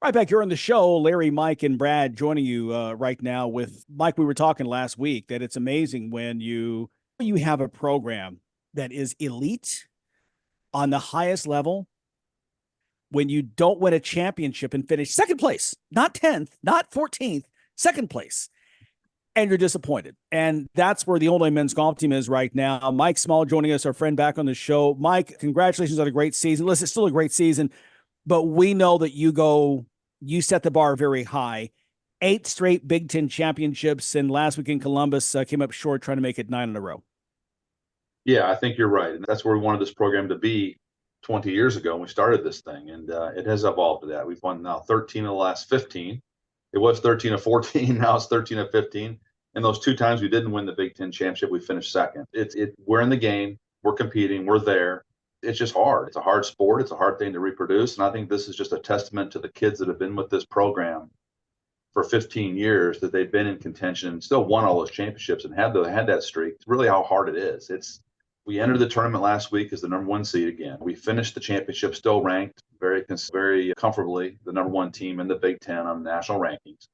Right back here on the show, Larry, Mike, and Brad joining you right now. With Mike, we were talking last week that it's amazing when you have a program that is elite on the highest level when you don't win a championship and finish second place, not 10th, not 14th, second place, and you're disappointed. And that's where the Illinois men's golf team is right now. Mike Small joining us, our friend back on the show. Mike, congratulations on a great season. Listen, it's still a great season, but we know that you set the bar very high. 8 straight Big Ten championships, and last week in Columbus came up short trying to make it 9 in a row. Yeah, I think you're right. And that's where we wanted this program to be 20 years ago when we started this thing. And it has evolved to that. We've won now 13 of the last 15. It was 13 of 14. Now it's 13 of 15. And those 2 times we didn't win the Big Ten championship, we finished second. We're in the game. We're competing. We're there. It's just hard. It's a hard sport. It's a hard thing to reproduce. And I think this is just a testament to the kids that have been with this program for 15 years, that they've been in contention and still won all those championships and had that streak. It's really how hard it is. We entered the tournament last week as the number 1 seed again. We finished the championship still ranked very comfortably, the number 1 team in the Big Ten on the national rankings.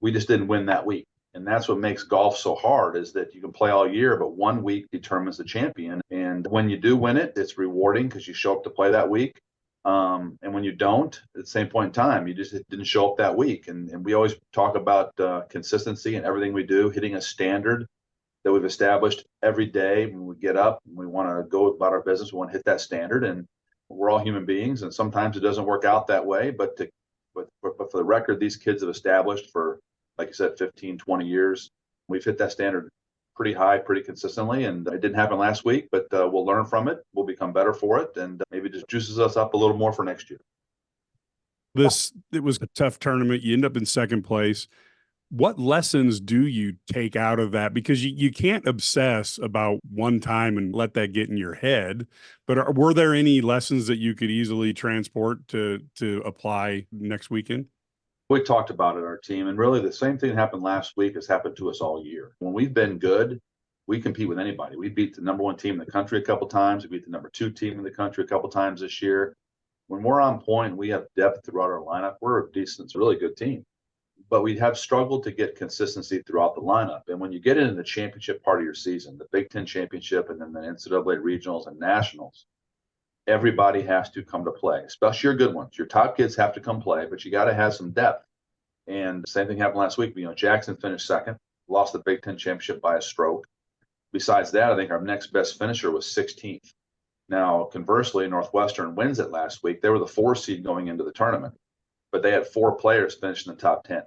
We just didn't win that week. And that's what makes golf so hard, is that you can play all year, but 1 week determines the champion. And when you do win it, it's rewarding because you show up to play that week. And when you don't, at the same point in time, you just didn't show up that week. And we always talk about consistency in everything we do, hitting a standard that we've established every day. When we get up and we want to go about our business, we want to hit that standard. And we're all human beings, and sometimes it doesn't work out that way. But for the record, these kids have established for, like I said, 15, 20 years. We've hit that standard pretty high, pretty consistently. And it didn't happen last week, but we'll learn from it. We'll become better for it, and maybe just juices us up a little more for next year. It was a tough tournament. You end up in second place. What lessons do you take out of that? Because you can't obsess about one time and let that get in your head. But were there any lessons that you could easily transport to apply next weekend? We talked about it, our team, and really the same thing that happened last week has happened to us all year. When we've been good, we compete with anybody. We beat the number 1 team in the country a couple times. We beat the number 2 team in the country a couple times this year. When we're on point, we have depth throughout our lineup. We're a decent, really good team. But we have struggled to get consistency throughout the lineup. And when you get into the championship part of your season, the Big Ten championship and then the NCAA regionals and nationals, everybody has to come to play, especially your good ones. Your top kids have to come play, but you got to have some depth. And the same thing happened last week. Jackson finished second, lost the Big Ten championship by a stroke. Besides that, I think our next best finisher was 16th. Now, conversely, Northwestern wins it last week. They were the 4 seed going into the tournament, but they had 4 players finish in the top 10.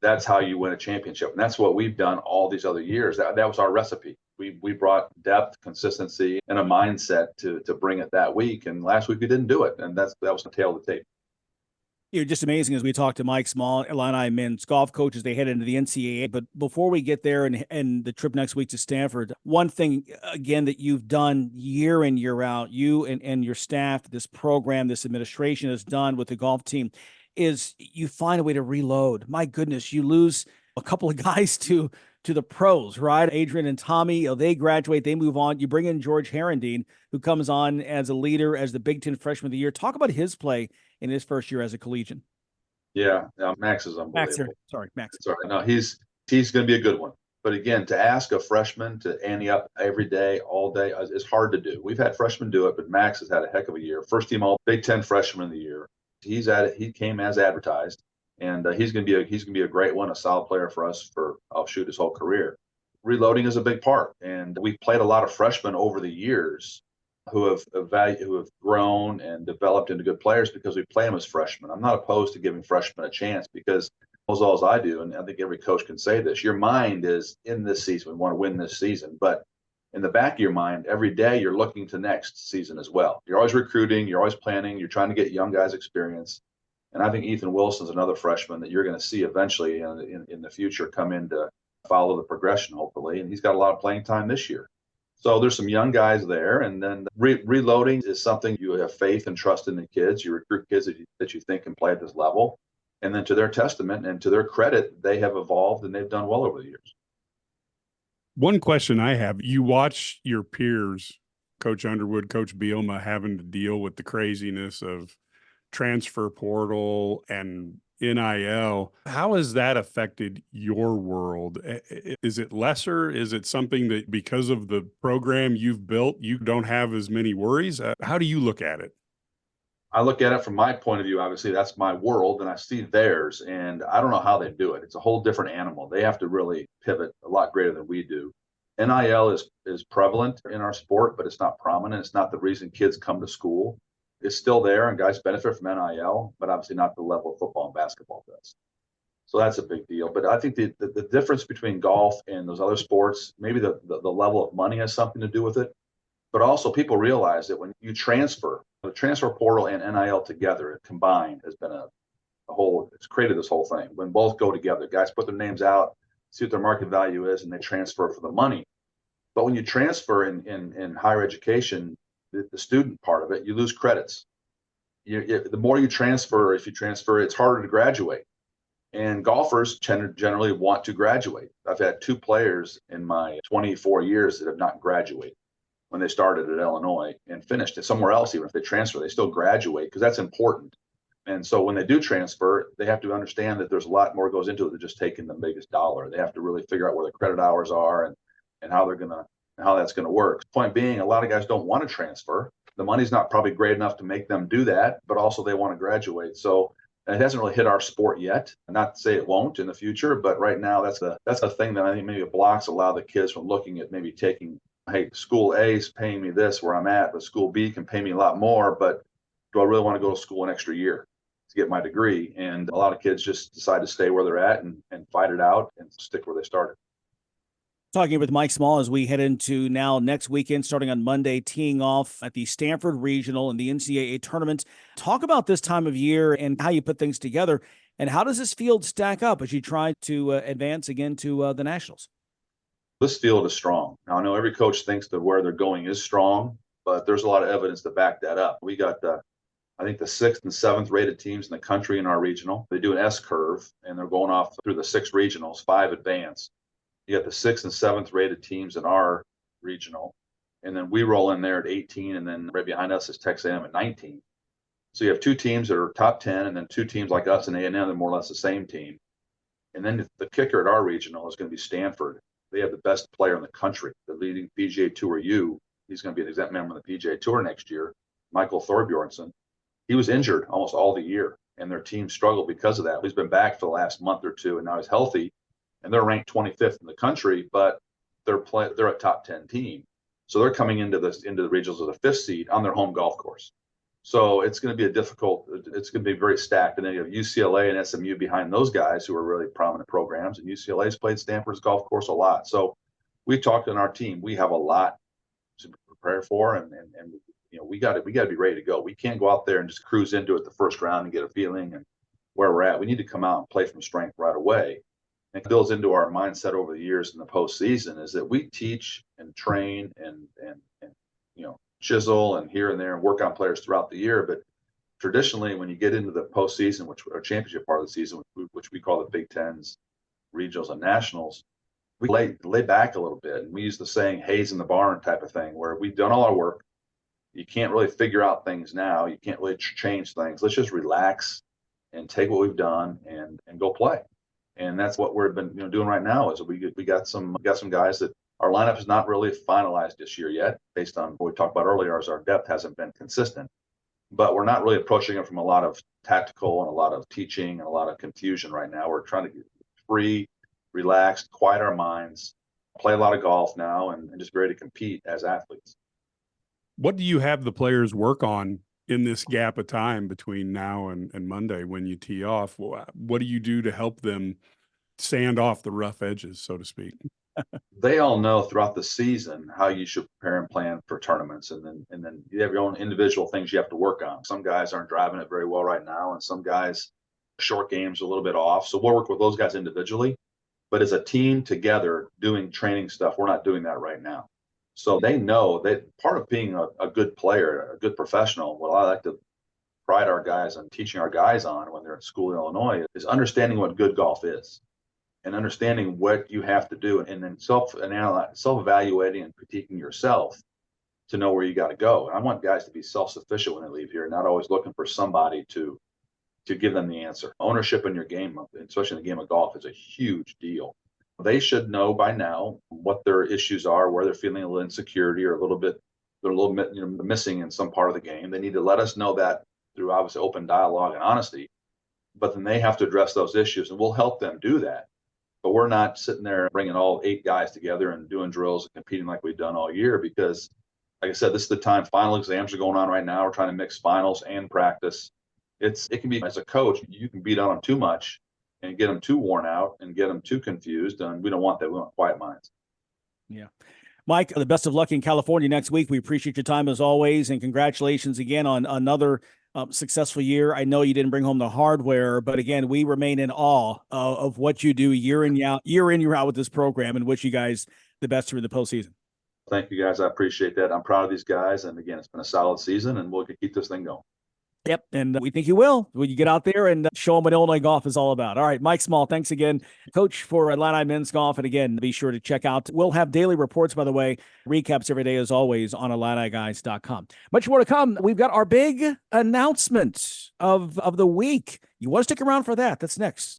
That's how you win a championship. And that's what we've done all these other years. That was our recipe. We brought depth, consistency, and a mindset to bring it that week. And last week we didn't do it. And that was the tail of the tape. Just amazing as we talk to Mike Small, Illini men's golf coaches, they head into the NCAA. But before we get there and the trip next week to Stanford, one thing, again, that you've done year in, year out, you and your staff, this program, this administration has done with the golf team, is you find a way to reload. My goodness, you lose a couple of guys to the pros, right? Adrian and Tommy, they graduate, they move on. You bring in George Herendeen, who comes on as a leader, as the Big Ten Freshman of the Year. Talk about his play in his first year as a collegian. Yeah, Max is unbelievable. Max. Sorry, no, he's going to be a good one. But again, to ask a freshman to ante up every day, all day, is hard to do. We've had freshmen do it, but Max has had a heck of a year. First team All Big Ten Freshman of the Year. He's at it. He came as advertised, and he's going to be a great one, a solid player for us for his whole career. Reloading is a big part, and we've played a lot of freshmen over the years who have grown and developed into good players because we play them as freshmen. I'm not opposed to giving freshmen a chance because as well as I do, and I think every coach can say this, your mind is in this season. We want to win this season, but in the back of your mind, every day you're looking to next season as well. You're always recruiting, you're always planning, you're trying to get young guys experience. And I think Ethan Wilson's another freshman that you're going to see eventually in the future come in to follow the progression, hopefully. And he's got a lot of playing time this year. So there's some young guys there. And then reloading is something you have faith and trust in the kids. You recruit kids that you think can play at this level. And then to their testament and to their credit, they have evolved and they've done well over the years. One question I have, you watch your peers, Coach Underwood, Coach Bielema, having to deal with the craziness of transfer portal and NIL. How has that affected your world? Is it lesser? Is it something that because of the program you've built, you don't have as many worries? How do you look at it? I look at it from my point of view. Obviously, that's my world, and I see theirs, and I don't know how they do it. It's a whole different animal. They have to really pivot a lot greater than we do. NIL is prevalent in our sport, but it's not prominent. It's not the reason kids come to school. It's still there, and guys benefit from NIL, but obviously not the level of football and basketball does. So that's a big deal. But I think the difference between golf and those other sports, maybe the level of money has something to do with it. But also people realize that when you transfer, the transfer portal and NIL together combined has been a whole, it's created this whole thing. When both go together, guys put their names out, see what their market value is, and they transfer for the money. But when you transfer in higher education, the student part of it, you lose credits. The more you transfer, if you transfer, it's harder to graduate. And golfers generally want to graduate. I've had 2 players in my 24 years that have not graduated when they started at Illinois and finished it somewhere else. Even if they transfer, they still graduate because that's important. And so when they do transfer, they have to understand that there's a lot more goes into it than just taking the biggest dollar. They have to really figure out where the credit hours are and how that's gonna work. Point being, a lot of guys don't want to transfer. The money's not probably great enough to make them do that, but also they want to graduate. So it hasn't really hit our sport yet. Not to say it won't in the future, but right now that's the thing that I think maybe blocks a lot of the kids from looking at maybe taking, hey, school A is paying me this where I'm at, but school B can pay me a lot more. But do I really want to go to school an extra year to get my degree? And a lot of kids just decide to stay where they're at and fight it out and stick where they started. Talking with Mike Small as we head into now next weekend, starting on Monday, teeing off at the Stanford Regional and the NCAA tournament. Talk about this time of year and how you put things together. And how does this field stack up as you try to advance again to the Nationals? This field is strong. Now, I know every coach thinks that where they're going is strong, but there's a lot of evidence to back that up. We got I think the 6th and 7th rated teams in the country in our regional. They do an S curve, and they're going off through the 6 regionals, 5 advance. You got the 6th and 7th rated teams in our regional, and then we roll in there at 18, and then right behind us is Texas A&M at 19. So you have 2 teams that are top 10, and then 2 teams like us and A&M that are more or less the same team. And then the kicker at our regional is going to be Stanford. They have the best player in the country, the leading PGA Tour U. He's going to be an exempt member of the PGA Tour next year, Michael Thorbjornsen. He was injured almost all the year, and their team struggled because of that. He's been back for the last month or 2, and now he's healthy. And they're ranked 25th in the country, but they're a top 10 team. So they're coming into the regionals as a 5th seed on their home golf course. So it's going to be it's going to be very stacked. And then you have UCLA and SMU behind those guys who are really prominent programs. And UCLA's played Stanford's golf course a lot. So we talked on our team. We have a lot to prepare for, and we got to be ready to go. We can't go out there and just cruise into it the first round and get a feeling and where we're at. We need to come out and play from strength right away. And it builds into our mindset over the years in the postseason is that we teach and train and chisel and here and there and work on players throughout the year. But traditionally, when you get into the postseason, which our championship part of the season, which we call the Big Tens, regionals, and nationals, we lay back a little bit. And we use the saying "Hayes in the barn" type of thing, where we've done all our work. You can't really figure out things now. You can't really change things. Let's just relax and take what we've done and go play. And that's what we've been doing right now. Is we got some guys that our lineup is not really finalized this year yet, based on what we talked about earlier, as our depth hasn't been consistent. But we're not really approaching it from a lot of tactical and a lot of teaching and a lot of confusion right now. We're trying to get free, relaxed, quiet our minds, play a lot of golf now, and just be ready to compete as athletes. What do you have the players work on in this gap of time between now and Monday when you tee off? What do you do to help them sand off the rough edges, so to speak? They all know throughout the season how you should prepare and plan for tournaments, and then you have your own individual things you have to work on. Some guys aren't driving it very well right now, and some guys short games a little bit off. So we'll work with those guys individually, but as a team together doing training stuff, we're not doing that right now. So they know that part of being a good player, a good professional, what I like to pride our guys on teaching our guys on when they're at school in Illinois is understanding what good golf is and understanding what you have to do, and then self-evaluating and critiquing yourself to know where you got to go. And I want guys to be self-sufficient when they leave here, not always looking for somebody to give them the answer. Ownership in your game, especially in the game of golf, is a huge deal. They should know by now what their issues are, where they're feeling a little insecurity or they're a little bit missing in some part of the game. They need to let us know that through obviously open dialogue and honesty, but then they have to address those issues, and we'll help them do that. But we're not sitting there bringing all 8 guys together and doing drills and competing like we've done all year, because like I said, this is the time. Final exams are going on right now. We're trying to mix finals and practice. It can be, as a coach, you can beat on them too much and get them too worn out and get them too confused. And we don't want that. We want quiet minds. Yeah. Mike, the best of luck in California next week. We appreciate your time as always. And congratulations again on another successful year. I know you didn't bring home the hardware, but again, we remain in awe of what you do year in, year out with this program, and wish you guys the best through the postseason. Thank you, guys. I appreciate that. I'm proud of these guys. And again, it's been a solid season, and we'll keep this thing going. Yep. And we think you will when you get out there and show them what Illinois golf is all about. All right, Mike Small, thanks again, coach for Illini men's golf. And again, be sure to check out. We'll have daily reports, by the way, recaps every day as always on IlliniGuys.com. Much more to come. We've got our big announcement of the week. You want to stick around for that. That's next.